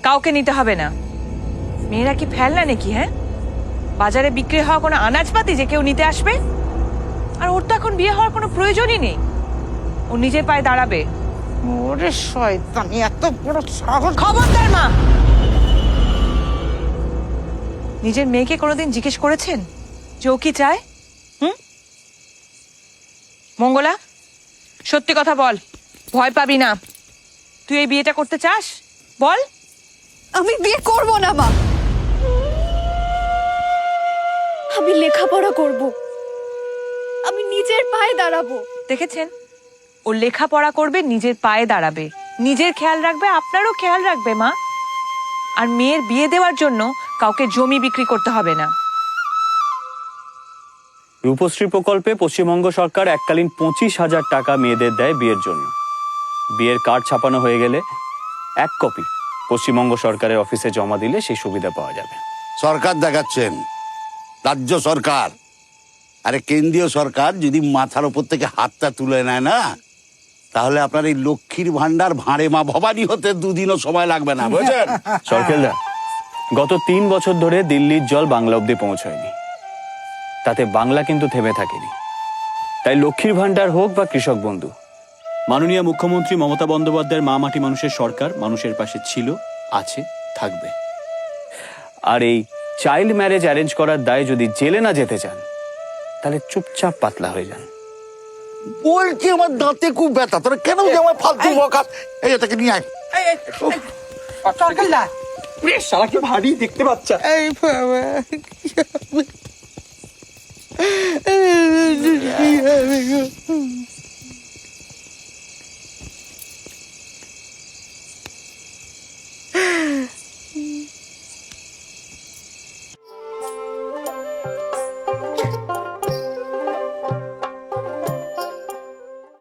কাউকে নিতে হবে না। মেয়েরা কি ফেলনা নাকি? হ্যাঁ, বাজারে বিক্রি হওয়া কোনো আনাজপাতি যে কেউ নিতে আসবে? আর ওর তো এখন বিয়ে হওয়ার কোনো প্রয়োজনই নেই, ও নিজের পায়ে দাঁড়াবে। ওরে শয়তানি, এত বড় সাহস! খবরদার মা! নিজের মেয়েকে কোনোদিন জিজ্ঞেস করেছেন যে ও কি চায়? মঙ্গলা, সত্যি কথা বল, ভয় পাবি না। তুই এই বিয়েটা করতে চাস? বল। আমি বিয়ে করব না মা, আমি লেখাপড়া করব, আমি নিজের পায়ে দাঁড়াবো। দেখেছেন, ও লেখাপড়া করবে, নিজের পায়ে দাঁড়াবে, নিজের খেয়াল রাখবে, আপনারও খেয়াল রাখবে মা। আর মেয়ের বিয়ে দেওয়ার জন্য কাউকে জমি বিক্রি করতে হবে না। রূপশ্রী প্রকল্পে পশ্চিমবঙ্গ সরকার এককালীন 25,000 টাকা মেয়েদের দেয় বিয়ের জন্য। বিয়ের কার্ড ছাপানো হয়ে গেলে 1 কপি পশ্চিমবঙ্গ সরকারের অফিসে জমা দিলে সেই সুবিধা পাওয়া যাবে। সরকার দেখাচ্ছেন, রাজ্য সরকার। আরে কেন্দ্রীয় সরকার যদি মাথার উপর থেকে হাতটা তুলে নেয় না, তাহলে আপনার এই লক্ষ্মীর ভান্ডার ভাঁড়ে মা ভবানী হতে 2 দিনও সময় লাগবে না, বুঝছেন? সরকেলদা, গত 3 বছর ধরে দিল্লির জল বাংলা অব্দি পৌঁছায়নি, তাতে বাংলা কিন্তু থেমে থাকেনি। তাই লক্ষ্মীর ভান্ডার হোক বা কৃষক বন্ধু, মাননীয় মুখ্যমন্ত্রী মমতা বন্দ্যোপাধ্যায়ের মা মাটি মানুষের সরকার মানুষের পাশে ছিল, আছে, থাকবে। আর এই চাইল্ড ম্যারেজ অ্যারেঞ্জ করার দায়ে যদি জেলে না যেতে চান, তাহলে চুপচাপ পাতলা হয়ে যান। বলছি আমার দাঁতে খুব ব্যথা, তোরা কেন যে আমার ফালতু বকাস? এই এটাকে নিয়ে আয়। সরকারদা, শালা কি ভারী দেখতে বাচ্চা। এই বাবা, কি হবে গো?